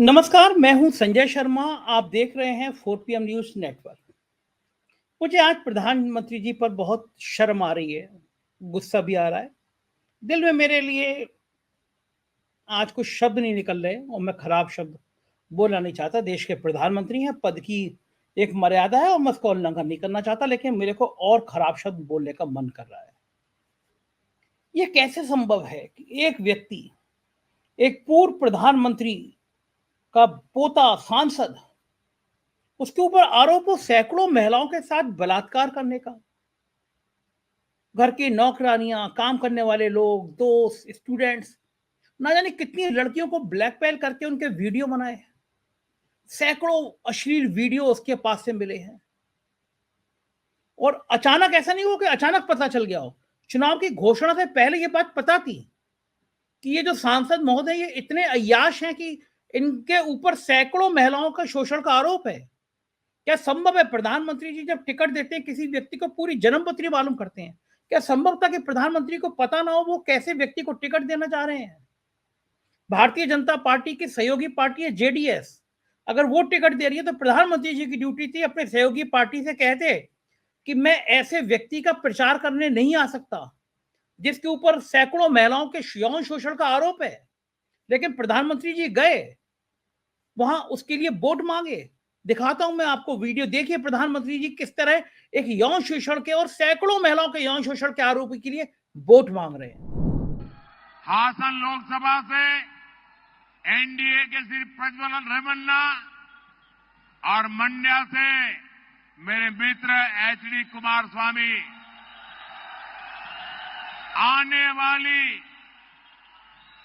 नमस्कार, मैं हूं संजय शर्मा। आप देख रहे हैं 4PM न्यूज़ नेटवर्क। मुझे आज प्रधानमंत्री जी पर बहुत शर्म आ रही है, गुस्सा भी आ रहा है। दिल में मेरे लिए आज कुछ शब्द नहीं निकल रहे और मैं खराब शब्द बोलना नहीं चाहता। देश के प्रधानमंत्री हैं, पद की एक मर्यादा है और मैं उसका उल्लंघन नहीं करना चाहता, लेकिन मेरे को और खराब शब्द बोलने का मन कर रहा है। ये कैसे संभव है कि एक व्यक्ति, एक पूर्व प्रधानमंत्री का पोता सांसद, उसके ऊपर आरोप हो सैकड़ों महिलाओं के साथ बलात्कार करने का। घर की नौकरानियां, काम करने वाले लोग, दोस्त, स्टूडेंट्स, ना जाने कितनी लड़कियों को ब्लैकमेल करके उनके वीडियो बनाए। सैकड़ों अश्लील वीडियो उसके पास से मिले हैं। और अचानक ऐसा नहीं हो कि अचानक पता चल गया हो। चुनाव की घोषणा से पहले ये बात पता थी कि ये जो सांसद महोदय ये इतने अय्याश हैं कि इनके ऊपर सैकड़ों महिलाओं का शोषण का आरोप है। क्या संभव है प्रधानमंत्री जी जब टिकट देते हैं किसी व्यक्ति को पूरी जन्मपत्री मालूम करते हैं? क्या संभव था कि प्रधानमंत्री को पता ना हो वो कैसे व्यक्ति को टिकट देना चाह रहे हैं? भारतीय जनता पार्टी की सहयोगी पार्टी है जेडीएस, अगर वो टिकट दे रही है तो प्रधानमंत्री जी की ड्यूटी थी अपने सहयोगी पार्टी से कहते कि मैं ऐसे व्यक्ति का प्रचार करने नहीं आ सकता जिसके ऊपर सैकड़ों महिलाओं के यौन शोषण का आरोप है। लेकिन प्रधानमंत्री जी गए वहां, उसके लिए वोट मांगे। दिखाता हूं मैं आपको वीडियो, देखिए प्रधानमंत्री जी किस तरह एक यौन शोषण के और सैकड़ों महिलाओं के यौन शोषण के आरोपी के लिए वोट मांग रहे हैं। हासन लोकसभा से एनडीए के श्री प्रज्वल रेवन्ना और मंड्या से मेरे मित्र एचडी कुमारस्वामी आने वाली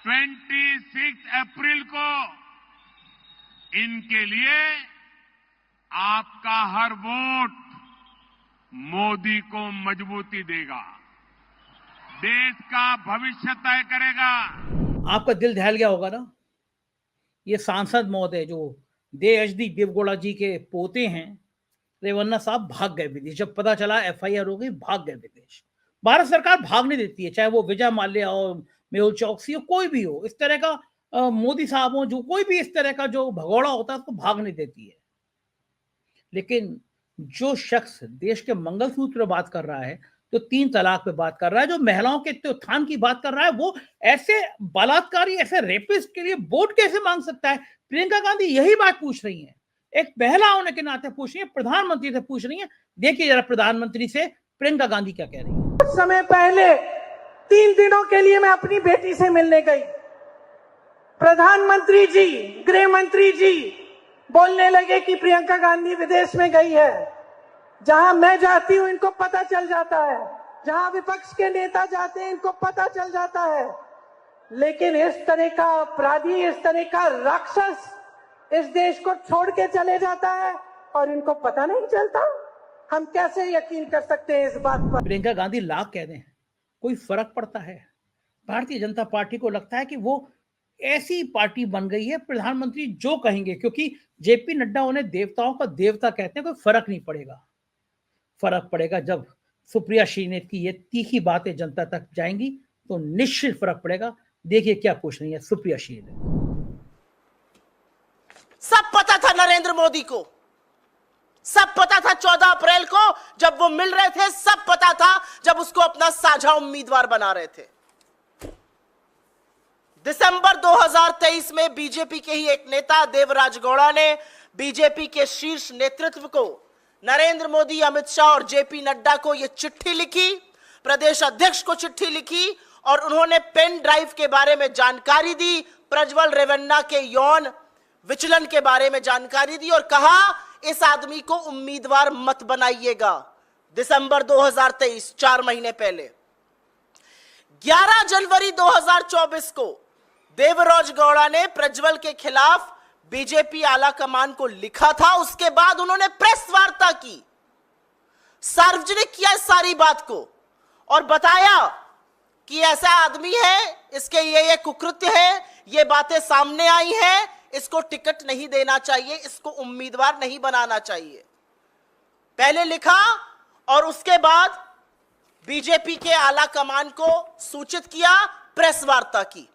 26 अप्रैल को इनके लिए आपका हर वोट मोदी को मजबूती देगा, देश का भविष्य तय करेगा। आपका दिल दहल गया होगा ना। ये सांसद महोदय जो एचडी देवगौड़ा जी के पोते हैं, रेवन्ना साहब भाग गए विदेश। जब पता चला एफआईआर हो गई, भाग गए विदेश। भारत सरकार भागने देती है, चाहे वो विजय माल्या हो, मेहुल चौकसी हो, कोई भी हो। इस तरह का मोदी साहब हो, जो कोई भी इस तरह का जो भगौड़ा होता है उसको भागने देती है। लेकिन जो शख्स देश के मंगलसूत्र पे बात कर रहा है, जो 3 तलाक पे बात कर रहा है, जो महिलाओं के उत्थान की बात कर रहा है, वो ऐसे बलात्कारी, ऐसे रेपिस्ट के लिए वोट कैसे मांग सकता है? प्रियंका गांधी यही बात पूछ रही हैं। एक महिला होने के नाते पूछ रही है, प्रधानमंत्री से पूछ रही है। देखिए जरा प्रधानमंत्री से प्रियंका गांधी क्या कह रही है। कुछ समय पहले 3 दिनों के लिए मैं अपनी बेटी से मिलने गई। प्रधानमंत्री जी, गृह मंत्री जी बोलने लगे कि प्रियंका गांधी विदेश में गई है। जहां मैं जाती हूं इनको पता चल जाता है, जहां विपक्ष के नेता जाते हैं इनको पता चल जाता है। लेकिन इस तरह का अपराधी, इस तरह का राक्षस इस देश को छोड़ के चले जाता है और इनको पता नहीं चलता। हम कैसे यकीन कर सकते हैं इस बात पर? प्रियंका गांधी लाख कह दें, कोई फर्क पड़ता है? भारतीय जनता पार्टी को लगता है कि वो ऐसी पार्टी बन गई है, प्रधानमंत्री जो कहेंगे, क्योंकि जेपी नड्डा उन्हें देवताओं का देवता कहते हैं, कोई फर्क नहीं पड़ेगा। फर्क पड़ेगा जब सुप्रिया श्रीनेत की ये तीखी बातें जनता तक जाएंगी, तो निश्चित फर्क पड़ेगा। देखिए क्या पूछ रही है सुप्रिया श्रीनेत। सब पता था नरेंद्र मोदी को, सब पता था 14 अप्रैल को जब वो मिल रहे थे, सब पता था जब उसको अपना साझा उम्मीदवार बना रहे थे। दिसंबर 2023 में बीजेपी के ही एक नेता देवराज गौड़ा ने बीजेपी के शीर्ष नेतृत्व को, नरेंद्र मोदी, अमित शाह और जेपी नड्डा को यह चिट्ठी लिखी, प्रदेश अध्यक्ष को चिट्ठी लिखी और उन्होंने पेन ड्राइव के बारे में जानकारी दी, प्रज्वल रेवन्ना के यौन विचलन के बारे में जानकारी दी और कहा इस आदमी को उम्मीदवार मत बनाइएगा। दिसंबर 2023, 4 महीने पहले। 11 जनवरी 2024 को देवराज गौड़ा ने प्रज्वल के खिलाफ बीजेपी आला कमान को लिखा था। उसके बाद उन्होंने प्रेस वार्ता की, सार्वजनिक किया इस सारी बात को और बताया कि ऐसा आदमी है, इसके ये कुकृत्य है, ये बातें सामने आई हैं, इसको टिकट नहीं देना चाहिए, इसको उम्मीदवार नहीं बनाना चाहिए। पहले लिखा और उसके बाद बीजेपी के आला कमान को सूचित किया, प्रेस वार्ता की।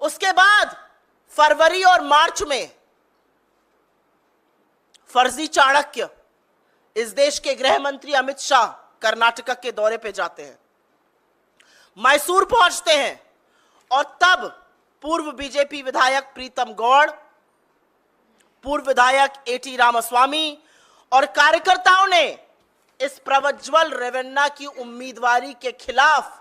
उसके बाद फरवरी और मार्च में फर्जी चाणक्य इस देश के गृह मंत्री अमित शाह कर्नाटक के दौरे पे जाते हैं, मैसूर पहुंचते हैं और तब पूर्व बीजेपी विधायक प्रीतम गौड़, पूर्व विधायक एटी रामास्वामी और कार्यकर्ताओं ने इस प्रज्वल रेवन्ना की उम्मीदवारी के खिलाफ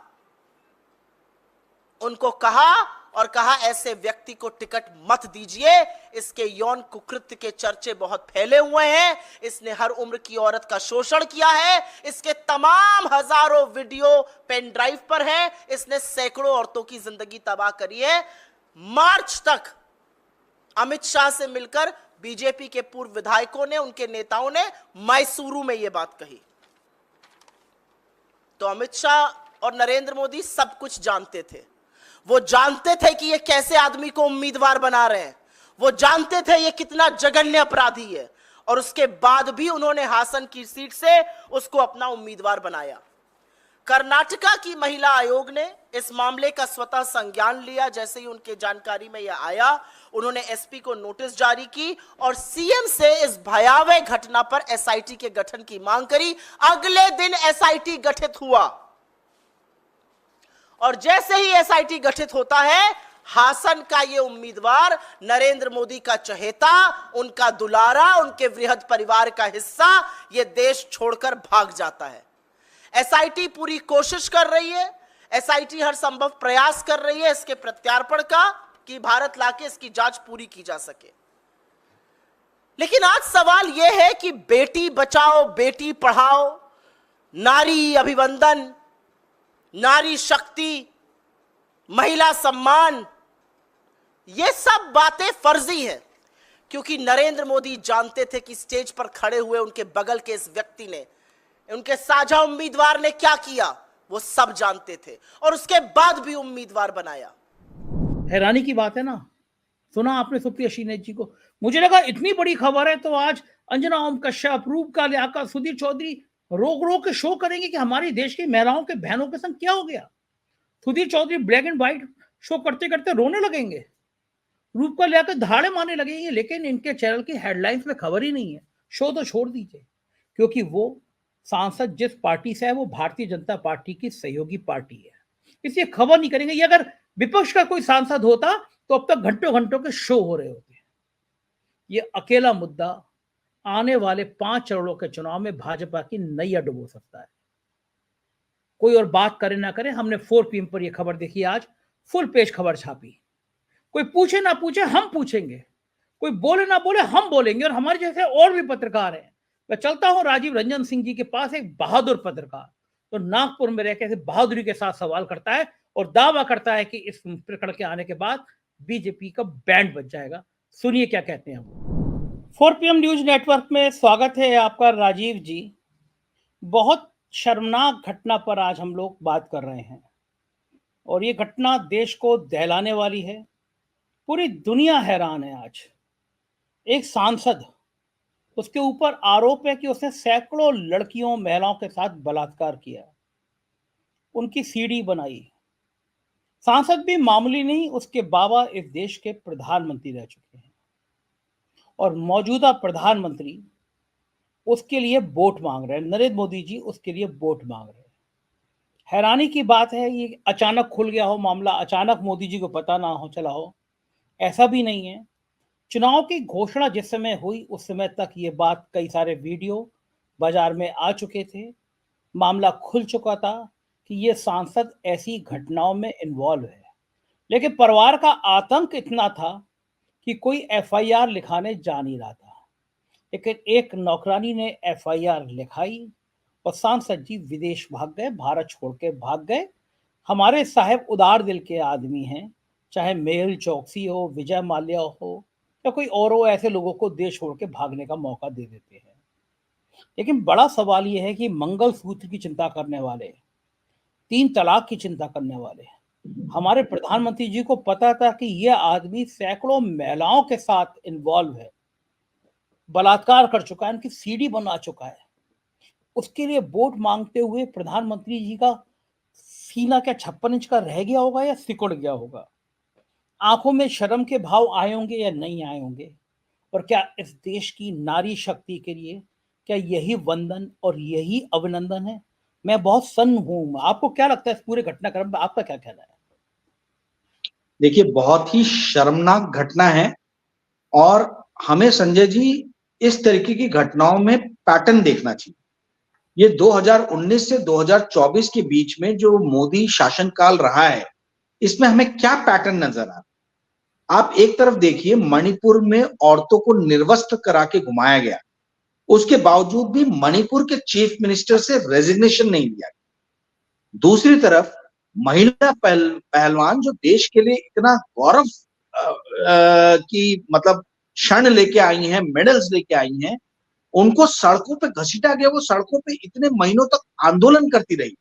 उनको कहा ऐसे व्यक्ति को टिकट मत दीजिए, इसके यौन कुकृत्य के चर्चे बहुत फैले हुए हैं, इसने हर उम्र की औरत का शोषण किया है, इसके तमाम हजारों वीडियो पेन ड्राइव पर है, इसने सैकड़ों औरतों की जिंदगी तबाह करी है। मार्च तक अमित शाह से मिलकर बीजेपी के पूर्व विधायकों ने, उनके नेताओं ने मैसूरू में यह बात कही। तो अमित शाह और नरेंद्र मोदी सब कुछ जानते थे। वो जानते थे कि ये कैसे आदमी को उम्मीदवार बना रहे हैं, वो जानते थे ये कितना जघन्य अपराधी है, और उसके बाद भी उन्होंने हासन की सीट से उसको अपना उम्मीदवार बनाया। कर्नाटका की महिला आयोग ने इस मामले का स्वतः संज्ञान लिया। जैसे ही उनके जानकारी में यह आया, उन्होंने एसपी को नोटिस जारी की और सीएम से इस भयावह घटना पर एसआईटी के गठन की मांग करी। अगले दिन एसआईटी गठित हुआ और जैसे ही एसआईटी गठित होता है, हासन का ये उम्मीदवार, नरेंद्र मोदी का चहेता, उनका दुलारा, उनके वृहद परिवार का हिस्सा, ये देश छोड़कर भाग जाता है। एसआईटी पूरी कोशिश कर रही है, एसआईटी हर संभव प्रयास कर रही है इसके प्रत्यार्पण का, कि भारत लाके इसकी जांच पूरी की जा सके। लेकिन आज सवाल यह है कि बेटी बचाओ, बेटी पढ़ाओ, नारी अभिवंदन, नारी शक्ति, महिला सम्मान, ये सब बातें फर्जी हैं, क्योंकि नरेंद्र मोदी जानते थे कि स्टेज पर खड़े हुए उनके बगल के इस व्यक्ति ने, उनके साझा उम्मीदवार ने क्या किया, वो सब जानते थे और उसके बाद भी उम्मीदवार बनाया। हैरानी की बात है ना। सुना आपने सुप्रिया श्रीनाथ जी को? मुझे लगा इतनी बड़ी खबर है तो आज अंजना ओम कश्यप, रूपका लियाका, सुधीर चौधरी रोक के शो करेंगे कि हमारे देश की महिलाओं के बहनों के संग क्या हो गया। Sudhir Chaudhary black and white show करते करते रोने लगेंगे, रूपका लियाका धाड़े मारने लगेंगे, लेकिन इनके चैनल की हेडलाइंस में खबर ही नहीं है। शो तो छोड़ दीजिए, क्योंकि वो सांसद जिस पार्टी से है वो भारतीय जनता पार्टी की सहयोगी पार्टी है, इसलिए खबर नहीं करेंगे। ये अगर विपक्ष का कोई सांसद होता तो अब तक घंटों घंटों के शो हो रहे होते। ये अकेला मुद्दा आने वाले 5 चरणों के चुनाव में भाजपा की नैया डुबो सकता है। कोई और बात करे ना करे, हमने 4 PM पर यह खबर देखी, आज फुल पेज खबर छापी। कोई पूछे ना पूछे हम पूछेंगे, कोई बोले ना बोले हम बोलेंगे, और हमारे जैसे और भी पत्रकार हैं। मैं चलता हूं राजीव रंजन सिंह जी के पास, एक बहादुर पत्रकार, तो नागपुर में रहकर बहादुरी के साथ सवाल करता है और दावा करता है कि इस प्रकरण के आने के बाद बीजेपी का बैंड बच जाएगा। सुनिए क्या कहते हैं हम। 4 PM न्यूज नेटवर्क में स्वागत है आपका राजीव जी। बहुत शर्मनाक घटना पर आज हम लोग बात कर रहे हैं, और ये घटना देश को दहलाने वाली है। पूरी दुनिया हैरान है आज। एक सांसद, उसके ऊपर आरोप है कि उसने सैकड़ों लड़कियों, महिलाओं के साथ बलात्कार किया, उनकी सीडी बनाई। सांसद भी मामूली नहीं, उसके बाबा इस देश के प्रधानमंत्री रह चुके हैं, और मौजूदा प्रधानमंत्री उसके लिए वोट मांग रहे हैं। नरेंद्र मोदी जी उसके लिए वोट मांग रहे हैं। हैरानी की बात है, ये अचानक खुल गया हो मामला, अचानक मोदी जी को पता ना हो चला हो, ऐसा भी नहीं है। चुनाव की घोषणा जिस समय हुई उस समय तक ये बात, कई सारे वीडियो बाजार में आ चुके थे, मामला खुल चुका था कि ये सांसद ऐसी घटनाओं में इन्वॉल्व है। लेकिन परिवार का आतंक इतना था कि कोई FIR लिखाने जा नहीं रहा था, लेकिन एक नौकरानी ने FIR लिखाई और सांसद जी विदेश भाग गए, भारत छोड़ के भाग गए। हमारे साहब उदार दिल के आदमी हैं, चाहे मेहुल चौकसी हो, विजय माल्या हो या कोई और हो, ऐसे लोगों को देश छोड़ के भागने का मौका दे देते हैं। लेकिन बड़ा सवाल यह है कि मंगलसूत्र की चिंता करने वाले, 3 तलाक की चिंता करने वाले, हमारे प्रधानमंत्री जी को पता था कि यह आदमी सैकड़ों महिलाओं के साथ इन्वॉल्व है, बलात्कार कर चुका है, उनकी सीडी बना चुका है। उसके लिए वोट मांगते हुए प्रधानमंत्री जी का सीना क्या 56 इंच का रह गया होगा या सिकुड़ गया होगा? आंखों में शर्म के भाव आए होंगे या नहीं आए होंगे? और क्या इस देश की नारी शक्ति के लिए क्या यही वंदन और यही अभिनंदन है? मैं बहुत सन्न हूं। आपको क्या लगता है इस पूरे घटनाक्रम में, आपका क्या कहना है? देखिए, बहुत ही शर्मनाक घटना है और हमें संजय जी इस तरीके की घटनाओं में पैटर्न देखना चाहिए। ये 2019 से 2024 के बीच में जो मोदी शासनकाल रहा है, इसमें हमें क्या पैटर्न नजर आ रहा है? आप एक तरफ देखिए, मणिपुर में औरतों को निर्वस्त्र करा के घुमाया गया, उसके बावजूद भी मणिपुर के चीफ मिनिस्टर से रेजिग्नेशन नहीं दिया गया। दूसरी तरफ महिला पहलवान जो देश के लिए इतना गौरव की मतलब क्षण लेके आई हैं, मेडल्स लेके आई हैं, उनको सड़कों पे घसीटा गया। वो सड़कों पे इतने महीनों तक आंदोलन करती रही,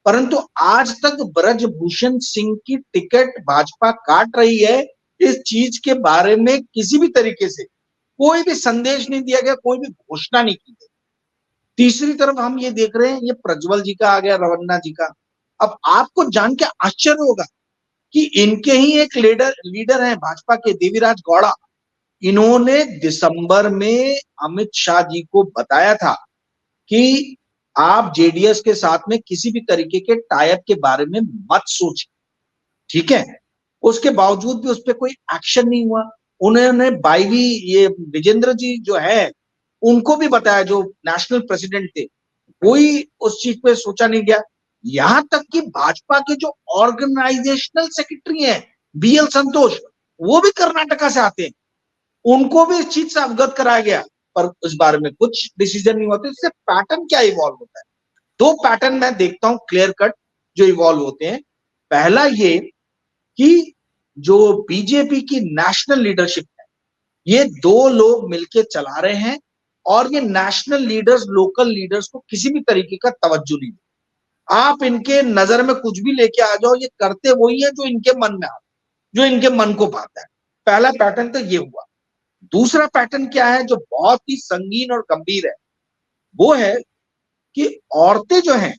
परंतु आज तक ब्रजभूषण सिंह की टिकट भाजपा काट रही है। इस चीज के बारे में किसी भी तरीके से कोई भी संदेश नहीं दिया गया, कोई भी घोषणा नहीं की गई। तीसरी तरफ हम ये देख रहे हैं, ये प्रज्वल जी का आ गया, रवन्ना जी का। अब आपको जान के आश्चर्य होगा कि इनके ही एक लीडर हैं भाजपा के, देवीराज गौड़ा। इन्होंने दिसंबर में अमित शाह जी को बताया था कि आप जेडीएस के साथ में किसी भी तरीके के टाइप के बारे में मत सोचिए, ठीक है। उसके बावजूद भी उस पर कोई एक्शन नहीं हुआ। उन्होंने बाईवी ये विजेंद्र जी जो है उनको भी बताया, जो नेशनल प्रेसिडेंट थे, कोई उस चीज पे सोचा नहीं गया। यहां तक कि भाजपा के जो ऑर्गेनाइजेशनल सेक्रेटरी हैं बीएल संतोष, वो भी कर्नाटका से आते हैं, उनको भी इस चीज से अवगत कराया गया, पर इस बारे में कुछ डिसीजन नहीं होते। इससे पैटर्न क्या इवॉल्व होता है? दो पैटर्न मैं देखता हूं क्लियर कट जो इवॉल्व होते हैं। पहला ये कि जो बीजेपी की नेशनल लीडरशिप है, ये दो लोग मिलकर चला रहे हैं और ये नेशनल लीडर्स लोकल लीडर्स को किसी भी तरीके का तवज्जो नहीं दे। आप इनके नजर में कुछ भी लेके आ जाओ, ये करते वही है जो इनके मन में आता, जो इनके मन को भाता है। पहला पैटर्न तो ये हुआ। दूसरा पैटर्न क्या है जो बहुत ही संगीन और गंभीर है, वो है कि औरतें जो हैं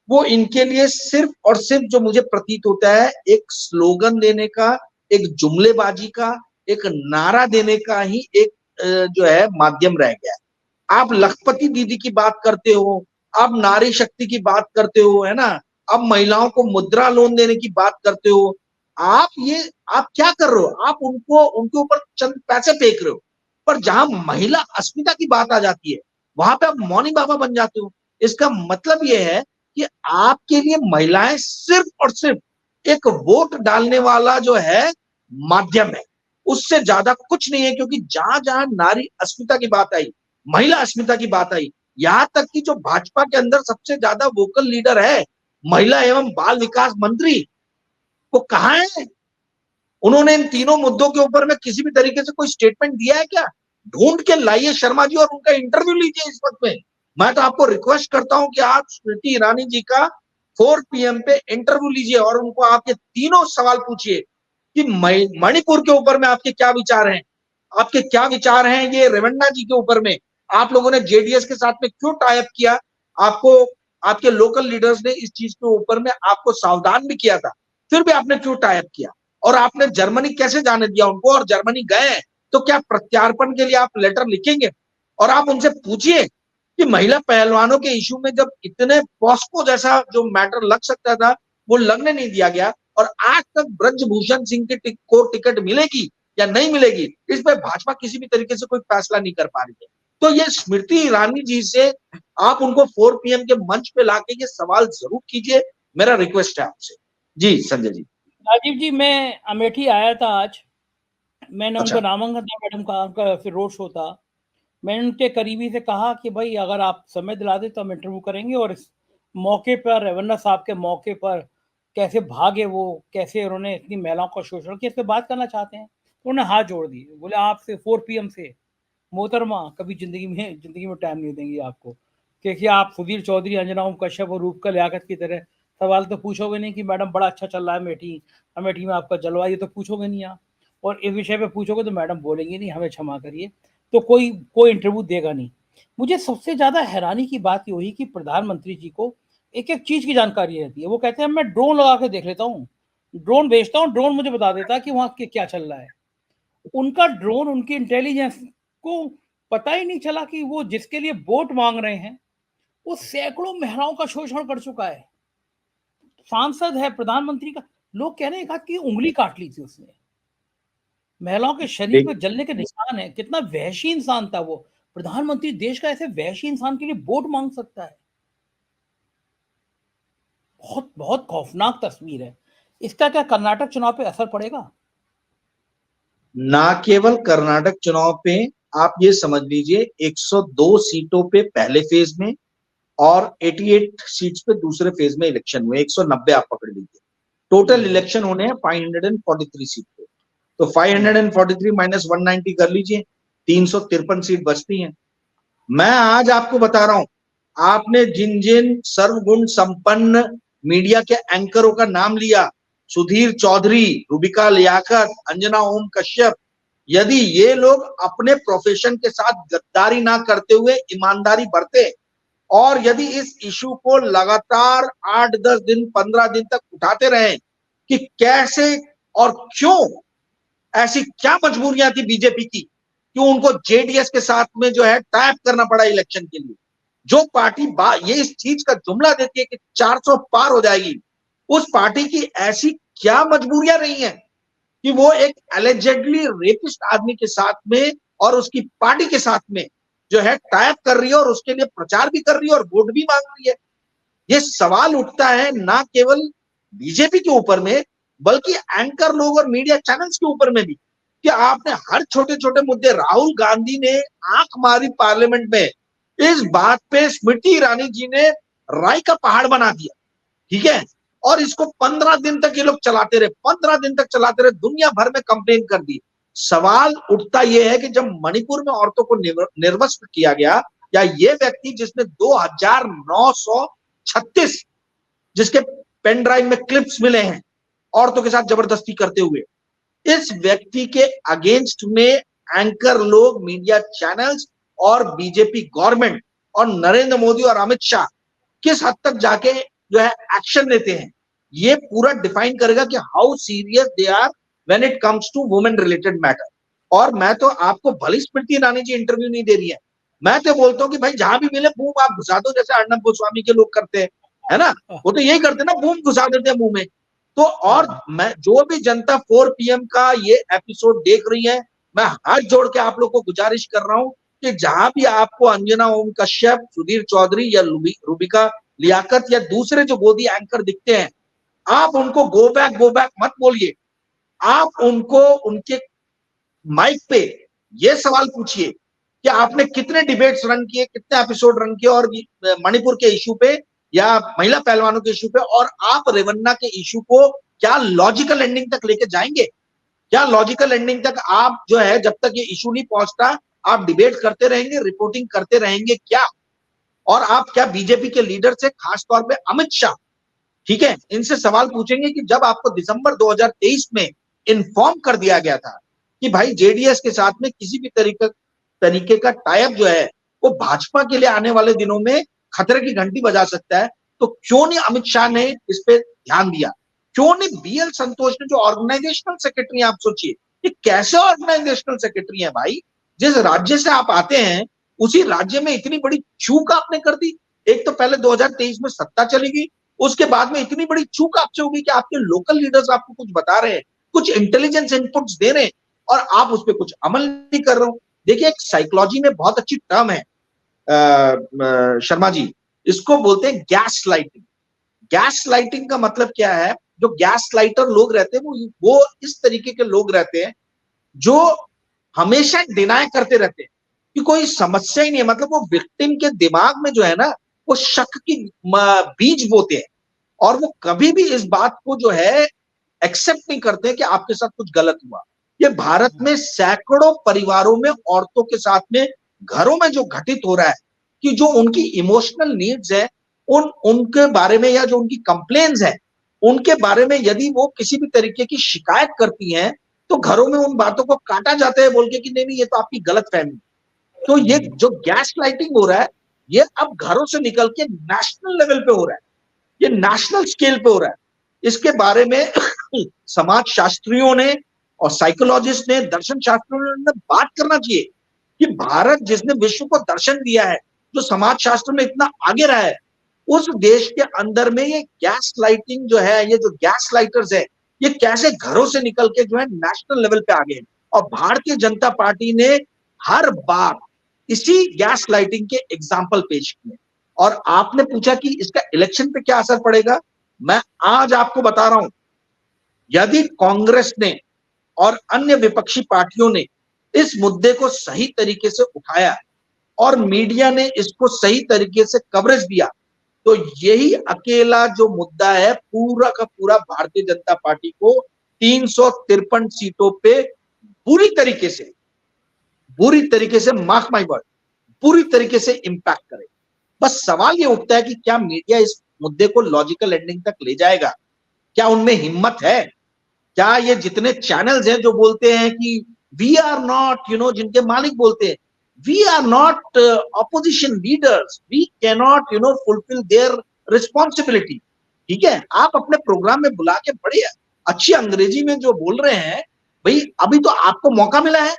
वो इनके लिए सिर्फ और सिर्फ जो मुझे प्रतीत होता है एक स्लोगन देने का, एक जुमलेबाजी का, एक नारा देने का ही एक जो है माध्यम रह गया है। आप लखपति दीदी की बात करते हो, आप नारी शक्ति की बात करते हो, है ना, अब महिलाओं को मुद्रा लोन देने की बात करते हो। आप क्या कर रहे हो? आप उनके ऊपर चंद पैसे फेंक रहे हो, पर जहां महिला अस्मिता की बात आ जाती है वहां पे आप मौनी बाबा बन जाते हो। इसका मतलब यह है कि आपके लिए महिलाएं सिर्फ और सिर्फ एक वोट डालने वाला जो है माध्यम है, उससे ज्यादा कुछ नहीं है। क्योंकि जहां जहां नारी अस्मिता की बात आई, महिला अस्मिता की बात आई, यहां तक कि जो भाजपा के अंदर सबसे ज्यादा वोकल लीडर है, महिला एवं बाल विकास मंत्री, वो कहाँ है? उन्होंने इन तीनों मुद्दों के ऊपर में किसी भी तरीके से कोई स्टेटमेंट दिया है क्या? ढूंढ के लाइए शर्मा जी और उनका इंटरव्यू लीजिए इस वक्त में। मैं तो आपको रिक्वेस्ट करता हूं कि आप स्मृति ईरानी जी का 4 PM पे इंटरव्यू लीजिए और उनको आप ये तीनों सवाल पूछिए कि मणिपुर के ऊपर में आपके क्या विचार हैं, आपके क्या विचार हैं ये रेवन्ना जी के ऊपर में, आप लोगों ने जेडीएस के साथ में क्यों टाई अप किया, आपको आपके लोकल लीडर्स ने इस चीज के ऊपर में आपको सावधान भी किया था, फिर भी आपने क्यों टाई अप किया, और आपने जर्मनी कैसे जाने दिया उनको, और जर्मनी गए तो क्या प्रत्यार्पण के लिए आप लेटर लिखेंगे? और आप उनसे पूछिए कि महिला पहलवानों के इशू में जब इतने पॉस्को जैसा जो मैटर लग सकता था वो लगने नहीं दिया गया, और आज तक ब्रजभूषण सिंह की को टिकट मिलेगी या नहीं मिलेगी, इस पर भाजपा किसी भी तरीके से कोई फैसला नहीं कर पा रही है। तो ये स्मृति ईरानी जी से आप उनको 4 PM के मंच पे लाके ये सवाल जरूर कीजिए, मेरा रिक्वेस्ट है आपसे। जी संजय जी। राजीव जी, मैं अमेठी आया था आज, मैंने अच्छा। उनको नामांकन दिया, मैडम का फिर रोड शो था। मैंने उनके करीबी से कहा कि भाई अगर आप समय दिला दे तो हम इंटरव्यू करेंगे, और इस मौके पर रेवन्ना साहब के मौके पर कैसे भागे वो, कैसे उन्होंने इतनी महिलाओं का शोषण किया, इस पर बात करना चाहते हैं। उन्होंने हाथ जोड़ दिए, बोले आपसे 4 PM से मोहतरमा कभी जिंदगी में टाइम नहीं देंगे आपको, क्योंकि आप सुधीर चौधरी, अंजना ओम कश्यप और रूपकल लियाकत की तरह सवाल तो पूछोगे नहीं कि मैडम बड़ा अच्छा चल रहा है अमेठी में आपका जलवा, ये तो पूछोगे नहीं आप, और इस विषय पे पूछोगे तो मैडम बोलेंगे नहीं हमें क्षमा करिए, तो कोई इंटरव्यू देगा नहीं। मुझे सबसे ज्यादा हैरानी की बात ये हुई कि प्रधानमंत्री जी को एक एक चीज की जानकारी रहती है। वो कहते हैं मैं ड्रोन लगा के देख लेता हूँ, ड्रोन भेजता हूँ, ड्रोन मुझे बता देता है कि वहां क्या चल रहा है। उनका ड्रोन, उनकी इंटेलिजेंस को पता ही नहीं चला कि वो जिसके लिए वोट मांग रहे हैं वो सैकड़ों महिलाओं का शोषण कर चुका है। सांसद है, प्रधानमंत्री का, लोग कह रहे हैं कि उंगली काट ली थी उसने। महिलाओं के शरीर पे जलने के निशान है। कितना वहशी इंसान था वो। प्रधानमंत्री देश का ऐसे वहशी इंसान के लिए वोट मांग सकता है? बहुत बहुत खौफनाक तस्वीर है। इसका क्या कर्नाटक चुनाव पे असर पड़ेगा? ना केवल कर्नाटक चुनाव पे, आप ये समझ लीजिए 102 सीटों पे पहले फेज में और 88 सीट्स पे दूसरे फेज में इलेक्शन हुए। 190 आप पकड़ लीजिए, टोटल इलेक्शन होने हैं 543 सीट पे। तो 543 माइनस 190 कर लीजिए, 353 सीट बचती हैं। मैं आज आपको बता रहा हूं, आपने जिन जिन सर्वगुण संपन्न मीडिया के एंकरों का नाम लिया, सुधीर चौधरी, रूबिका लियाकत, अंजना ओम कश्यप, यदि ये लोग अपने प्रोफेशन के साथ गद्दारी ना करते हुए ईमानदारी बरते और यदि इस इशू को लगातार 8-10 दिन 15 दिन तक उठाते रहे कि कैसे और क्यों, ऐसी क्या मजबूरियां थी बीजेपी की कि उनको जेडीएस के साथ में जो है टाइप करना पड़ा इलेक्शन के लिए। जो पार्टी ये इस चीज का जुमला देती है कि 400 पार हो जाएगी, उस पार्टी की ऐसी क्या मजबूरियां रही हैं कि वो एक एलिजेडली रेपिस्ट आदमी के साथ में और उसकी पार्टी के साथ में जो है टाइप कर रही है और उसके लिए प्रचार भी कर रही है और वोट भी मांग रही है। ये सवाल उठता है ना केवल बीजेपी के ऊपर में, बल्कि एंकर लोग और मीडिया चैनल्स के ऊपर में भी, कि आपने हर छोटे छोटे मुद्दे, राहुल गांधी ने आंख मारी पार्लियामेंट में, इस बात पे स्मृति ईरानी जी ने राय का पहाड़ बना दिया, ठीक है, और इसको 15 दिन तक ये लोग चलाते रहे, 15 दिन तक चलाते रहे, दुनिया भर में कंप्लेन कर दी। सवाल उठता यह है कि जब मणिपुर में औरतों को निर्वस्त्र किया गया, या ये व्यक्ति जिसने 2936 जिसके पेन ड्राइव में क्लिप्स मिले हैं औरतों के साथ जबरदस्ती करते हुए, इस व्यक्ति के अगेंस्ट में एंकर लोग, मीडिया चैनल्स और बीजेपी गवर्नमेंट और नरेंद्र मोदी और अमित शाह किस हद तक जाके जो है एक्शन लेते हैं, ये पूरा डिफाइन करेगा कि how serious they are when it comes to women related matter. और मैं तो आपको, भली स्मृति ईरानी जी इंटरव्यू नहीं दे रही है, मैं तो बोलता हूँ कि भाई जहां भी मिले बूम आप घुसा दो, जैसे अर्नब गोस्वामी के लोग करते हैं, है ना, वो तो यही करते हैं ना, बूम घुसा देते हैं मुंह में। तो और मैं, जो भी जनता 4 PM का ये एपिसोड देख रही है, मैं हाथ जोड़ के आप लोग को गुजारिश कर रहा हूं कि जहां भी आपको अंजना ओम कश्यप, सुधीर चौधरी या रूबिका लियाकत या दूसरे जो गोदी एंकर दिखते हैं, आप उनको गो बैक मत बोलिए। आप उनको उनके माइक पे ये सवाल पूछिए कि आपने कितने डिबेट्स रन किए, कितने एपिसोड रन किए, और मणिपुर के इशू पे या महिला पहलवानों के इशू पे, और आप रेवन्ना के इशू को क्या लॉजिकल एंडिंग तक लेके जाएंगे? क्या लॉजिकल एंडिंग तक आप जो है, जब तक ये इशू नहीं पहुंचता, आप डिबेट करते रहेंगे, रिपोर्टिंग करते रहेंगे क्या? और आप क्या बीजेपी के लीडर से, खासतौर पे अमित शाह, ठीक है, इनसे सवाल पूछेंगे कि जब आपको दिसंबर 2023 में इन्फॉर्म कर दिया गया था कि भाई जेडीएस के साथ में किसी भी तरीके का टाइप जो है वो भाजपा के लिए आने वाले दिनों में खतरे की घंटी बजा सकता है, तो क्यों नहीं अमित शाह ने इस पे ध्यान दिया? क्यों नहीं BL संतोष ने, जो ऑर्गेनाइजेशनल सेक्रेटरी, आप सोचिए कि कैसे ऑर्गेनाइजेशनल सेक्रेटरी है भाई, जिस राज्य से आप आते हैं उसी राज्य में इतनी बड़ी चूक आपने कर दी। एक तो पहले 2023 में सत्ता चली गई, उसके बाद में इतनी बड़ी चूक आपसे होगी कि आपके लोकल लीडर्स आपको कुछ बता रहे हैं, कुछ इंटेलिजेंस इनपुट्स दे रहे हैं, और आप उस पर कुछ अमल नहीं कर रहे हो। देखिए, एक साइकोलॉजी में बहुत अच्छी टर्म है शर्मा जी, इसको बोलते हैं गैस लाइटिंग। गैस लाइटिंग का मतलब क्या है? जो गैस लाइटर लोग रहते हैं वो इस तरीके के लोग रहते हैं जो हमेशा डिनाई करते रहते हैं कि कोई समस्या ही नहीं है। मतलब वो विक्टिम के दिमाग में जो है ना, वो शक की बीज बोते हैं, और वो कभी भी इस बात को जो है एक्सेप्ट नहीं करते कि आपके साथ कुछ गलत हुआ। ये भारत में सैकड़ों परिवारों में, औरतों के साथ में, घरों में जो घटित हो रहा है कि जो उनकी इमोशनल नीड्स है, उनके बारे में, या जो उनकी कंप्लेन्स है उनके बारे में, यदि वो किसी भी तरीके की शिकायत करती हैं, तो घरों में उन बातों को काटा जाता है बोल के कि नहीं ये तो आपकी गलत फहमी। तो ये जो गैस लाइटिंग हो रहा है, ये अब घरों से निकल के नेशनल लेवल पे हो रहा है, ये नेशनल स्केल पे हो रहा है। इसके बारे में समाज शास्त्रियों ने और साइकोलॉजिस्ट ने, दर्शन शास्त्रियों ने बात करना चाहिए कि भारत जिसने विश्व को दर्शन दिया है, जो समाज शास्त्र में इतना आगे रहा है, उस देश के अंदर में ये गैस लाइटिंग जो है, ये जो गैस लाइटर्स है, ये कैसे घरों से निकल के जो है नेशनल लेवल पे आ गए हैं। और भारतीय जनता पार्टी ने हर बार इसी गैस लाइटिंग के एग्जाम्पल पेश किए। और आपने पूछा कि इसका इलेक्शन पे क्या असर पड़ेगा, मैं आज आपको बता रहा हूं, यदि कांग्रेस ने और अन्य विपक्षी पार्टियों ने इस मुद्दे को सही तरीके से उठाया और मीडिया ने इसको सही तरीके से कवरेज दिया, तो यही अकेला जो मुद्दा है पूरा का पूरा भारतीय जनता पार्टी को 353 सीटों पे पूरी तरीके से मार्क माय वर्ड, पूरी तरीके से इंपैक्ट करे। बस सवाल ये उठता है कि क्या मीडिया इस मुद्दे को लॉजिकल एंडिंग तक ले जाएगा? क्या उनमें हिम्मत है? क्या ये जितने चैनल्स हैं जो बोलते हैं कि वी आर नॉट, जिनके मालिक बोलते हैं we are not opposition leaders, we can not fulfil their responsibility, ठीक है, आप अपने प्रोग्राम में बुला के बड़े अच्छी अंग्रेजी में जो बोल रहे हैं, भाई अभी तो आपको मौका मिला है,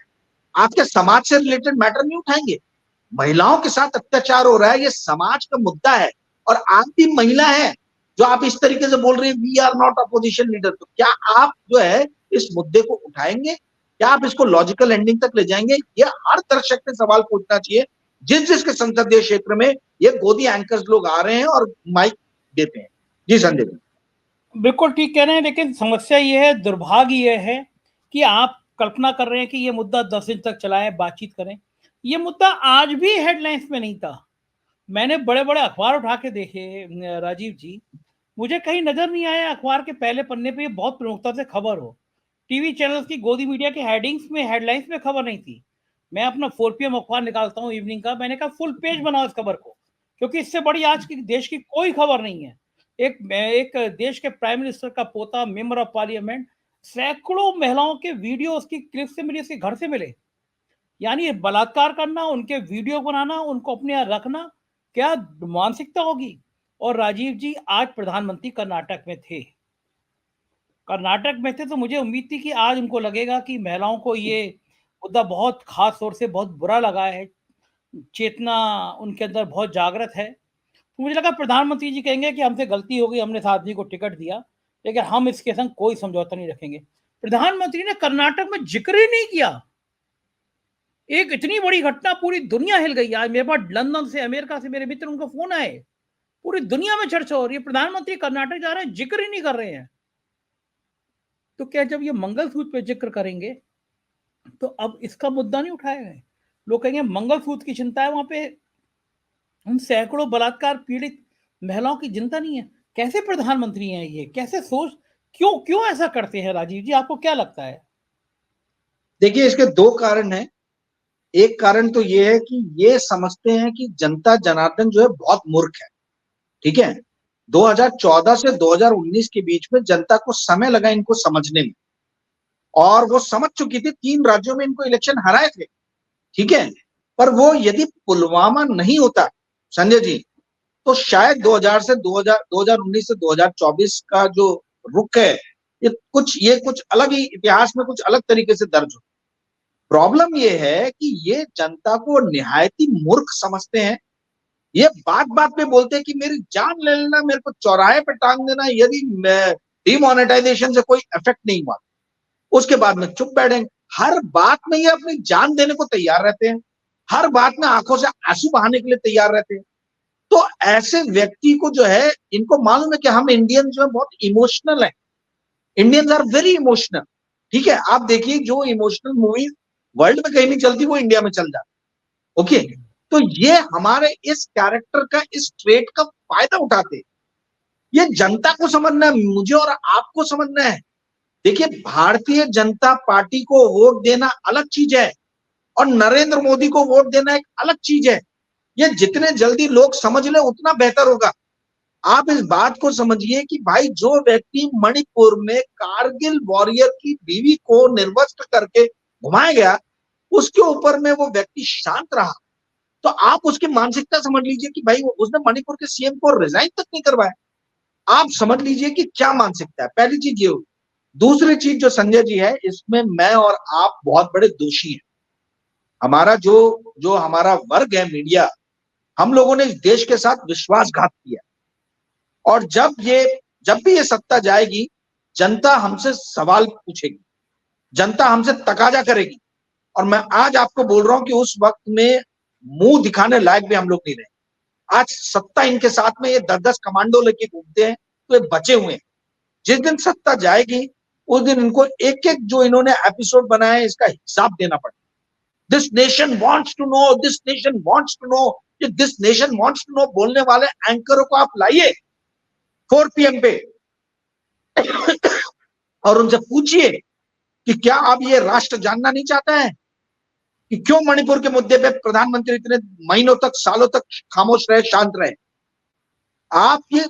आपके समाज से रिलेटेड मैटर नहीं उठाएंगे? महिलाओं के साथ अत्याचार हो रहा है, ये समाज का मुद्दा है, और आप भी महिला है जो आप इस तरीके से बोल रहे हैं we are not opposition leader. तो क्या आप जो है इस मुद्दे को उठाएंगे? क्या आप इसको लॉजिकल एंडिंग तक ले जाएंगे? ये हर दर्शक ने सवाल पूछना चाहिए, जिसके संसदीय क्षेत्र में ये गोदी एंकर्स लोग आ रहे हैं और माइक देते हैं। जी संजय जी, बिल्कुल ठीक कह रहे हैं, लेकिन समस्या ये है, दुर्भाग्य ये है कि आप कल्पना कर रहे हैं कि ये मुद्दा 10 दिन तक चलाएं, बातचीत करें। ये मुद्दा आज भी हेडलाइंस में नहीं था। मैंने बड़े बड़े अखबार उठा के देखे राजीव जी, मुझे कहीं नजर नहीं आया अखबार के पहले पन्ने पे ये बहुत प्रमुखता से खबर हो। टीवी चैनल्स की गोदी मीडिया के हेडलाइंस में खबर नहीं थी। मैं अपना 4 PM अखबार निकालता हूँ इवनिंग का, मैंने कहा फुल पेज बनाओ इस खबर को, क्योंकि इससे बड़ी आज की देश की कोई खबर नहीं है। एक देश के प्राइम मिनिस्टर का पोता, मेंबर ऑफ पार्लियामेंट, सैकड़ों महिलाओं के वीडियो उसकी क्लिप से मिले, उसके घर से मिले। यानी बलात्कार करना, उनके वीडियो बनाना, उनको अपने यहाँ रखना, क्या मानसिकता होगी। और राजीव जी आज प्रधानमंत्री कर्नाटक में थे, तो मुझे उम्मीद थी कि आज उनको लगेगा कि महिलाओं को ये मुद्दा बहुत खास तौर से बहुत बुरा लगा है, चेतना उनके अंदर बहुत जागृत है। तो मुझे लगा प्रधानमंत्री जी कहेंगे कि हमसे गलती हो गई, हमने इस आदमी को टिकट दिया, लेकिन हम इसके संग कोई समझौता नहीं रखेंगे। प्रधानमंत्री ने कर्नाटक में जिक्र ही नहीं किया। एक इतनी बड़ी घटना, पूरी दुनिया हिल गई। आज मेरे पास लंदन से, अमेरिका से मेरे मित्र, उनका फोन आए, पूरी दुनिया में चर्चा हो रही है, प्रधानमंत्री कर्नाटक जा रहे हैं, जिक्र ही नहीं कर रहे हैं। तो क्या जब ये मंगलसूत्र पे जिक्र करेंगे तो अब इसका मुद्दा नहीं उठाया गया? लोग कहेंगे मंगलसूत्र की चिंता है, वहां पे उन सैकड़ों बलात्कार पीड़ित महिलाओं की चिंता नहीं है। कैसे प्रधानमंत्री हैं ये? कैसे सोच, क्यों ऐसा करते हैं राजीव जी, आपको क्या लगता है? देखिए इसके दो कारण हैं। एक कारण तो ये है कि ये समझते हैं कि जनता जनार्दन जो है बहुत मूर्ख है, ठीक है। 2014 से 2019 के बीच में जनता को समय लगा इनको समझने में, और वो समझ चुकी थी। 3 राज्यों में इनको इलेक्शन हराए थे, ठीक है। पर वो यदि पुलवामा नहीं होता संजय जी, तो शायद 2019 से 2024 का जो रुख है ये कुछ अलग ही, इतिहास में कुछ अलग तरीके से दर्ज हो। प्रॉब्लम ये है कि ये जनता को निहायत ही मूर्ख समझते हैं। ये बात बात पे बोलते हैं कि मेरी जान ले लेना, मेरे को चौराहे पे टांग देना यदि डिमोनेटाइजेशन से कोई इफेक्ट नहीं हुआ, उसके बाद में चुप बैठेंगे। हर बात में ये अपनी जान देने को तैयार रहते हैं, हर बात में आंखों से आंसू बहाने के लिए तैयार रहते हैं। तो ऐसे व्यक्ति को जो है, इनको मालूम है कि हम इंडियन जो है बहुत इमोशनल है, इंडियंस आर वेरी इमोशनल, ठीक है। आप देखिए जो इमोशनल मूवीज वर्ल्ड में कहीं नहीं चलती वो इंडिया में चल जाती, ओके। तो ये हमारे इस कैरेक्टर का, इस ट्रेट का फायदा उठाते। ये जनता को समझना है, मुझे और आपको समझना है। देखिए भारतीय जनता पार्टी को वोट देना अलग चीज है और नरेंद्र मोदी को वोट देना एक अलग चीज है। ये जितने जल्दी लोग समझ ले उतना बेहतर होगा। आप इस बात को समझिए कि भाई जो व्यक्ति मणिपुर में कारगिल वॉरियर की बीवी को निर्वस्त्र करके घुमाया गया, उसके ऊपर में वो व्यक्ति शांत रहा, तो आप उसकी मानसिकता समझ लीजिए कि भाई उसने मणिपुर के सीएम को रिजाइन तक नहीं करवाया। आप समझ लीजिए कि क्या मानसिकता है। पहली चीज ये होगी। दूसरी चीज जो संजय जी है, इसमें मैं और आप बहुत बड़े दोषी हैं। हमारा जो हमारा वर्ग है मीडिया, हम लोगों ने इस देश के साथ विश्वासघात किया। और जब भी ये सत्ता जाएगी, जनता हमसे सवाल पूछेगी, जनता हमसे तकाजा करेगी। और मैं आज आपको बोल रहा हूं कि उस वक्त में मुंह दिखाने लायक भी हम लोग नहीं रहे। आज सत्ता इनके साथ में ये 10-10 कमांडो लेके घूमते हैं, तो ये बचे हुए हैं। जिस दिन सत्ता जाएगी, उस दिन इनको एक एक जो इन्होंने एपिसोड बनाया है, इसका हिसाब देना पड़ेगा। This nation wants to know, this nation wants to know, this nation wants to know बोलने वाले एंकरों को आप लाइए 4 PM पे और उनसे पूछिए कि क्या आप ये राष्ट्र जानना नहीं चाहता है कि क्यों मणिपुर के मुद्दे पे प्रधानमंत्री इतने महीनों तक, सालों तक खामोश रहे, शांत रहे।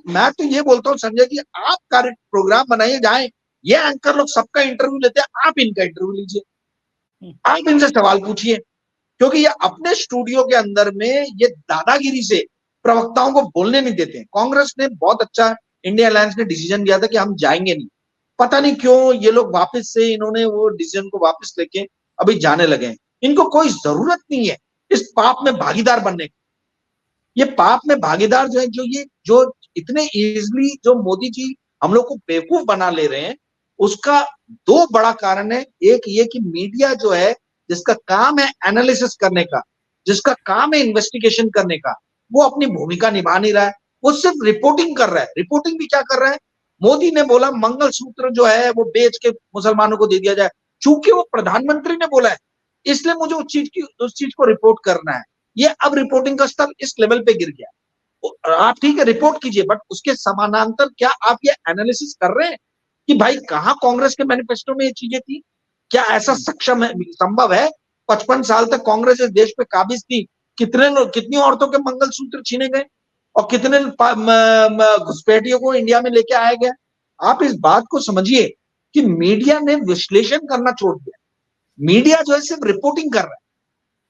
मैं तो ये बोलता हूं संजय जी, आप प्रोग्राम बनाइए, जाए ये एंकर लोग सबका इंटरव्यू लेते हैं, आप इनका इंटरव्यू लीजिए, आप इनसे सवाल पूछिए। क्योंकि ये अपने स्टूडियो के अंदर में ये दादागिरी से प्रवक्ताओं को बोलने नहीं देते। कांग्रेस ने बहुत अच्छा, इंडिया अलायंस ने डिसीजन लिया था कि हम जाएंगे नहीं। पता नहीं क्यों ये लोग वापस से इन्होंने वो डिसीजन को वापस लेके अभी जाने लगे हैं। इनको कोई जरूरत नहीं है इस पाप में भागीदार बनने की। ये पाप में भागीदार जो है, जो इतने इजीली जो मोदी जी हम लोग को बेवकूफ बना ले रहे हैं, उसका 2 बड़ा कारण है। एक ये कि मीडिया जो है, जिसका काम है एनालिसिस करने का, जिसका काम है इन्वेस्टिगेशन करने का, वो अपनी भूमिका निभा नहीं रहा है। वो सिर्फ रिपोर्टिंग कर रहा है। रिपोर्टिंग भी क्या कर रहा है? मोदी ने बोला मंगलसूत्र जो है वो बेच के मुसलमानों को दे दिया जाए, चूंकि वो प्रधानमंत्री ने बोला है, इसलिए मुझे उस चीज को रिपोर्ट करना है। ये अब रिपोर्टिंग का स्तर इस लेवल पे गिर गया। आप ठीक है रिपोर्ट कीजिए, बट उसके समानांतर क्या आप ये एनालिसिस कर रहे हैं कि भाई कहां कांग्रेस के मैनिफेस्टो में ये चीजें थी? क्या ऐसा सक्षम है, संभव है? 55 साल तक कांग्रेस इस देश पे काबिज थी। कितनी औरतों के मंगलसूत्र छीने गए और कितने घुसपैठियों को इंडिया में लेके आया गया। आप इस बात को समझिए कि मीडिया ने विश्लेषण करना छोड़ दिया। मीडिया जो है सिर्फ रिपोर्टिंग कर रहा है।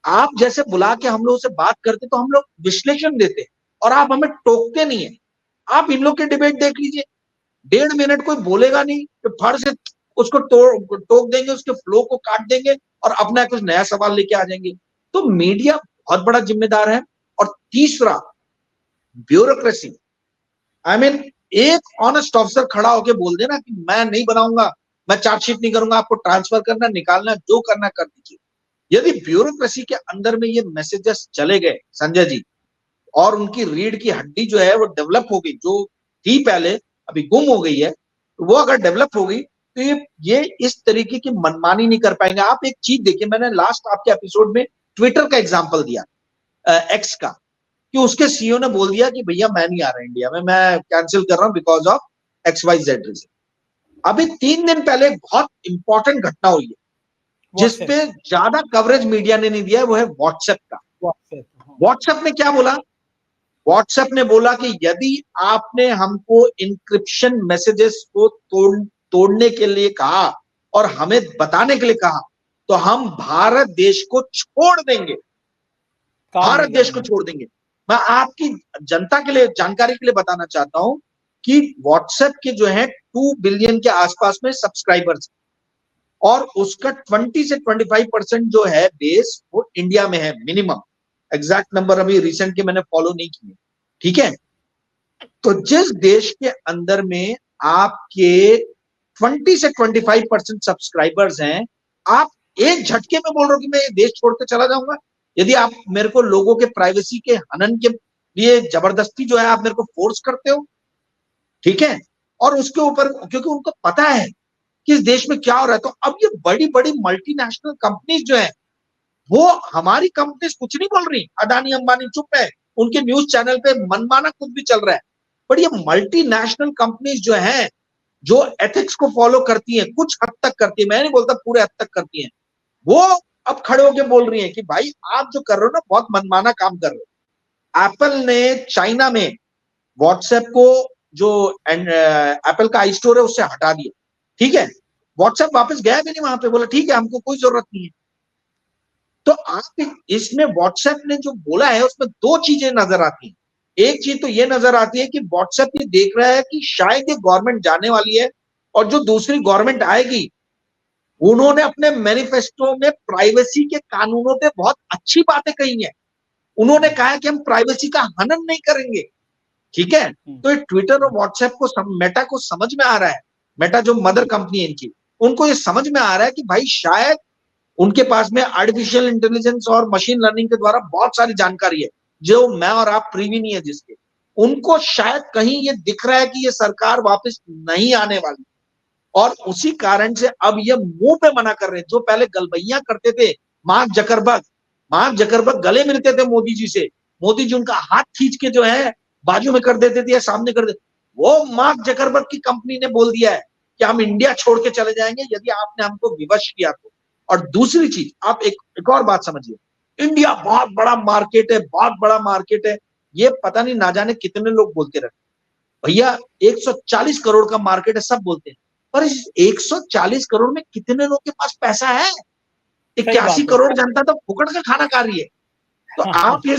आप जैसे बुला के हम लोग से बात करते तो हम लोग विश्लेषण देते, और आप हमें टोकते नहीं है। आप इन लोग के डिबेट देख लीजिए, 1.5 मिनट कोई बोलेगा नहीं तो फड़ से उसको टोक देंगे, उसके फ्लो को काट देंगे और अपना कुछ नया सवाल लेके आ जाएंगे। तो मीडिया बहुत बड़ा जिम्मेदार है। और तीसरा, ब्यूरोक्रेसी। एक ऑनेस्ट ऑफिसर खड़ा होकर बोल देना कि मैं नहीं बनाऊंगा, मैं चार्जशीट नहीं करूंगा, आपको ट्रांसफर करना, निकालना, जो करना कर दीजिए। यदि ब्यूरोक्रेसी के अंदर में ये मैसेजेस चले गए संजय जी, और उनकी रीढ़ की हड्डी जो है वो डेवलप हो गई, जो थी पहले अभी गुम हो गई है, तो वो अगर डेवलप हो गई तो ये इस तरीके की मनमानी नहीं कर पाएंगे। आप एक चीज देखिए, मैंने लास्ट आपके एपिसोड में ट्विटर का एग्जांपल दिया, एक्स का, कि उसके सीईओ ने बोल दिया कि भैया मैं नहीं आ रहा इंडिया में, मैं कैंसिल कर रहा हूं बिकॉज ऑफ XYZ रीजन। अभी 3 दिन पहले एक बहुत इंपॉर्टेंट घटना हुई है जिसपे ज्यादा कवरेज मीडिया ने नहीं दिया है, वो है व्हाट्सएप का। व्हाट्सएप ने क्या बोला? व्हाट्सएप ने बोला कि यदि आपने हमको इंक्रिप्शन मैसेजेस को तोड़ने के लिए कहा और हमें बताने के लिए कहा, तो हम भारत देश को छोड़ देंगे, भारत देश को छोड़ देंगे। मैं आपकी जनता के लिए, जानकारी के लिए बताना चाहता हूं कि व्हाट्सएप के जो है 2 बिलियन के आसपास में सब्सक्राइबर्स, और उसका 20 से 25% जो है बेस वो इंडिया में है मिनिमम। एग्जैक्ट नंबर अभी रिसेंट के मैंने फॉलो नहीं किए, ठीक है। तो जिस देश के अंदर में आपके 20 से 25% सब्सक्राइबर्स हैं, आप एक झटके में बोल रहे हो कि मैं ये देश छोड़ के चला जाऊंगा? यदि आप मेरे को लोगों के प्राइवेसी के हनन के लिए जबरदस्ती जो है आप मेरे को फोर्स करते हो, ठीक है, और उसके ऊपर क्योंकि उनको पता है कि इस देश में क्या हो रहा है, तो अब ये बड़ी बड़ी मल्टीनेशनल कंपनीज जो है, वो हमारी कंपनीज कुछ नहीं बोल रही। अदानी अंबानी चुप है, उनके न्यूज चैनल पे मनमाना कुछ भी चल रहा है, बट ये मल्टीनेशनल कंपनीज जो है, जो एथिक्स को फॉलो करती हैं, कुछ हद तक करती है, मैं नहीं बोलता पूरे हद तक करती हैं, वो अब खड़े होकर बोल रही हैं कि भाई आप जो कर रहे हो ना, बहुत मनमाना काम कर रहे हो। एप्पल ने चाइना में व्हाट्सएप को, जो एप्पल का आई स्टोर है, उससे हटा दिया, ठीक है। व्हाट्सएप वापस गया भी नहीं वहां पे, बोला ठीक है हमको कोई जरूरत नहीं है। तो आप इसमें व्हाट्सएप ने जो बोला है उसमें 2 चीजें नजर आती हैं। एक चीज तो ये नजर आती है कि व्हाट्सएप ये देख रहा है कि शायद ये गवर्नमेंट जाने वाली है और जो दूसरी गवर्नमेंट आएगी उन्होंने अपने मैनिफेस्टो में प्राइवेसी के कानूनों पे बहुत अच्छी बातें कही हैं। उन्होंने कहा है कि हम प्राइवेसी का हनन नहीं करेंगे, ठीक है। तो ये ट्विटर और व्हाट्सएप को मेटा को समझ में आ रहा है, मेटा जो मदर कंपनी है इनकी, उनको ये समझ में आ रहा है कि भाई शायद उनके पास में आर्टिफिशियल इंटेलिजेंस और मशीन लर्निंग के द्वारा बहुत सारी जानकारी है जो मैं और आप प्रीवी नहीं है जिसके, उनको शायद कहीं ये दिख रहा है कि ये सरकार वापस नहीं आने वाली और उसी कारण से अब ये मुंह पे मना कर रहे हैं। जो पहले गलबैया करते थे मार्क जकरबर्ग गले मिलते थे मोदी जी से, मोदी जी उनका हाथ खींच के जो है बाजू में कर देते थे या सामने कर देते, वो मार्क जकरबर्ग की कंपनी ने बोल दिया है कि हम इंडिया छोड़ के चले जाएंगे यदि आपने हमको विवश किया तो। और दूसरी चीज आप एक और बात समझिए, इंडिया बहुत बड़ा मार्केट है, बहुत बड़ा मार्केट है, ये पता नहीं ना जाने कितने लोग बोलते रहते। भैया 140 करोड़ का मार्केट है सब बोलते हैं, पर इस 140 करोड़ में कितने लोग के पास पैसा है? 81 करोड़ जनता तो फुकट का खाना खा रही है। तो आप ये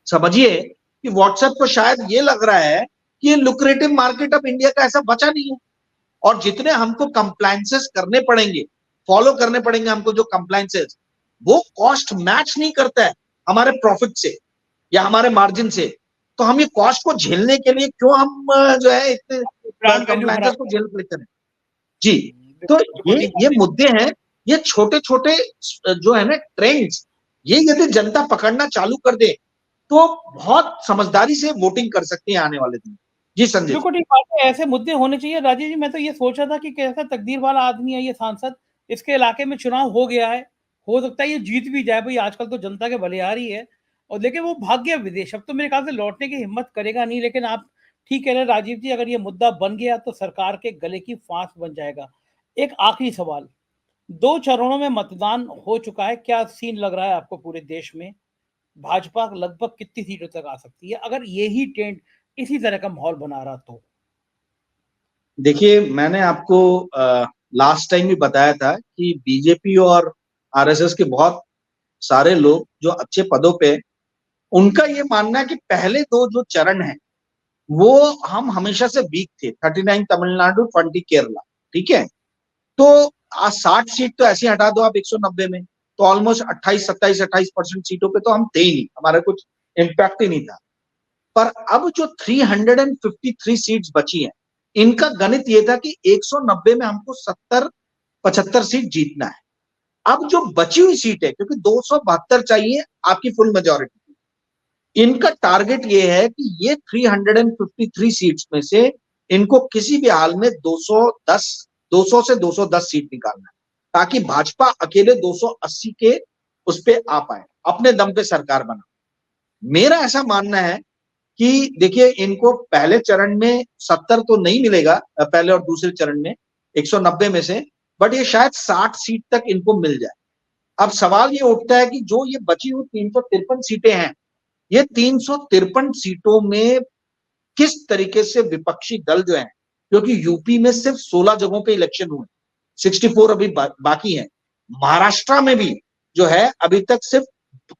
समझिए कि व्हाट्सएप को शायद ये लग रहा है कि ये लुक्रेटिव मार्केट अब इंडिया का ऐसा बचा नहीं है और जितने हमको कंप्लायंसेस करने पड़ेंगे, फॉलो करने पड़ेंगे हमको जो कंप्लायंसेस, वो कॉस्ट मैच नहीं करता है हमारे प्रॉफिट से या हमारे मार्जिन से। तो हम ये कॉस्ट को झेलने के लिए क्यों हम जो है इतने कंप्लायंसेस को झेल लेते हैं जी। तो ये मुद्दे हैं, ये छोटे छोटे जो है ना ट्रेंड्स, ये यदि जनता पकड़ना चालू कर दे तो बहुत समझदारी से वोटिंग कर सकते हैं आने वाले दिन। जी संजय, बिल्कुल ठीक बात है, ऐसे मुद्दे होने चाहिए। राजीव जी, मैं तो ये सोच रहा था कि कैसा तकदीर वाला आदमी है ये सांसद, इसके इलाके में चुनाव हो गया है, हो सकता है ये जीत भी जाए, भाई आजकल तो जनता के बलिहारी है, और लेकिन वो भाग गया विदेश, अब तो मेरे ख्याल से लौटने की हिम्मत करेगा नहीं। लेकिन आप ठीक कह रहे हैं राजीव जी, अगर ये मुद्दा बन गया तो सरकार के गले की फांस बन जाएगा। एक आखिरी सवाल, 2 चरणों में मतदान हो चुका है, क्या सीन लग रहा है आपको पूरे देश में? भाजपा लगभग कितनी सीटों तक आ सकती है अगर यही ट्रेंड इसी तरह का माहौल बना रहा तो? देखिए मैंने आपको लास्ट टाइम भी बताया था कि बीजेपी और आरएसएस के बहुत सारे लोग जो अच्छे पदों पे, उनका ये मानना है कि पहले 2 जो चरण है वो हम हमेशा से वीक थे, 39 तमिलनाडु, 20 केरला, ठीक है। तो आज 60 सीट तो ऐसे हटा दो आप 190 में, तो ऑलमोस्ट 28-27-28% सीटों पे तो हम थे ही नहीं, हमारा कुछ इम्पैक्ट ही नहीं था। पर अब जो 353 सीट्स बची हैं, इनका गणित ये था कि 190 में हमको 70-75 सीट जीतना है। अब जो बची हुई सीट है, क्योंकि 272 चाहिए आपकी फुल मेजॉरिटी, इनका टारगेट ये है कि ये 353 सीट्स में से इनको किसी भी हाल में 200 से 210 सीट निकालना है, ताकि भाजपा अकेले 280 के उस पे आ पाए, अपने दम पे सरकार बना। मेरा ऐसा मानना है कि देखिए इनको पहले चरण में 70 तो नहीं मिलेगा, पहले और दूसरे चरण में 190 में से, बट ये शायद 60 सीट तक इनको मिल जाए। अब सवाल ये उठता है कि जो ये बची हुई 353 सीटें हैं, ये 353 सीटों में किस तरीके से विपक्षी दल जो है, क्योंकि यूपी में सिर्फ 16 जगहों पे इलेक्शन हुए, 64 अभी बाकी है, महाराष्ट्र में भी जो है अभी तक सिर्फ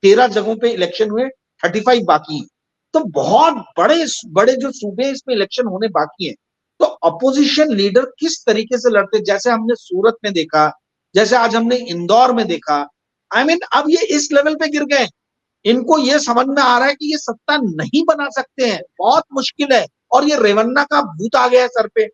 13 जगहों पे इलेक्शन हुए, 35 बाकी है। तो बहुत बड़े जो सूबे इसमें इलेक्शन होने बाकी है। तो अपोजिशन लीडर किस तरीके से लड़ते, जैसे हमने सूरत में देखा, जैसे आज हमने इंदौर में देखा, अब ये इस लेवल पे गिर गए, इनको ये समझ में आ रहा है कि ये सत्ता नहीं बना सकते हैं, बहुत मुश्किल है, और ये रेवन्ना का भूत आ गया है सर पे।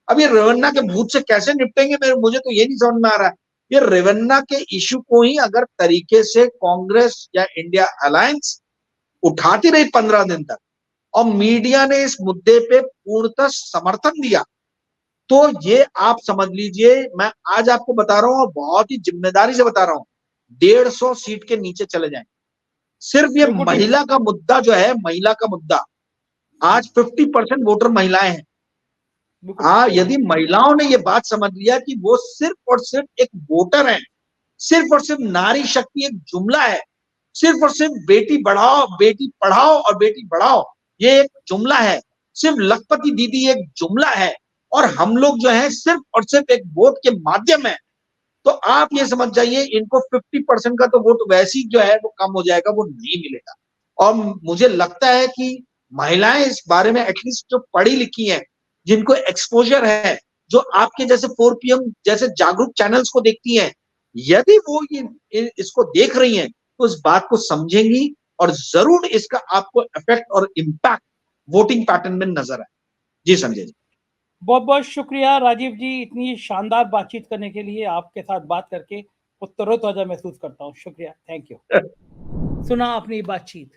अब ये रेवन्ना के भूत से कैसे निपटेंगे, मुझे तो ये नहीं समझ में आ रहा है। ये रेवन्ना के इश्यू को ही अगर तरीके से कांग्रेस या इंडिया अलायंस उठाती रही 15 दिन तक, और मीडिया ने इस मुद्दे पे पूर्णतः समर्थन दिया, तो ये आप समझ लीजिए, मैं आज आपको बता रहा हूं और बहुत ही जिम्मेदारी से बता रहा हूं, 150 सीट के नीचे चले जाएंगे। सिर्फ ये महिला का मुद्दा जो है, महिला का मुद्दा, आज 50% वोटर महिलाएं हैं। यदि महिलाओं ने ये बात समझ लिया कि वो सिर्फ और सिर्फ एक वोटर है, सिर्फ और सिर्फ नारी शक्ति एक जुमला है, सिर्फ और सिर्फ बेटी बढ़ाओ, बेटी पढ़ाओ और बेटी बढ़ाओ ये एक जुमला है, सिर्फ लखपति दीदी एक जुमला है, और हम लोग जो है सिर्फ और सिर्फ एक वोट के माध्यम है, तो आप ये समझ जाइए इनको 50% का तो वोट वैसे ही जो है वो कम हो जाएगा, वो नहीं मिलेगा। और मुझे लगता है कि महिलाएं इस बारे में एटलीस्ट जो पढ़ी लिखी हैं, जिनको एक्सपोजर है, जो आपके जैसे 4 PM जैसे जागरूक चैनल्स को देखती हैं, यदि वो इसको देख रही हैं तो इस बात को समझेंगी और जरूर इसका आपको इफेक्ट और इम्पैक्ट वोटिंग पैटर्न में नजर आए। जी संजय जी, बहुत बहुत शुक्रिया राजीव जी, इतनी शानदार बातचीत करने के लिए। आपके साथ बात करके तरोताजा महसूस करता हूँ। शुक्रिया, थैंक यू। सुना अपनी बातचीत,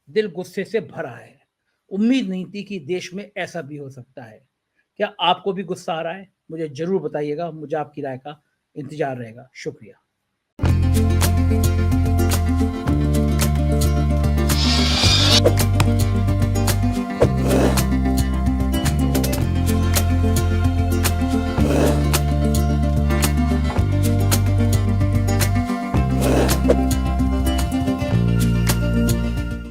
दिल गुस्से से भरा है। उम्मीद नहीं थी कि देश में ऐसा भी हो सकता है। क्या आपको भी गुस्सा आ रहा है? मुझे जरूर बताइएगा, मुझे आपकी राय का इंतजार रहेगा। शुक्रिया।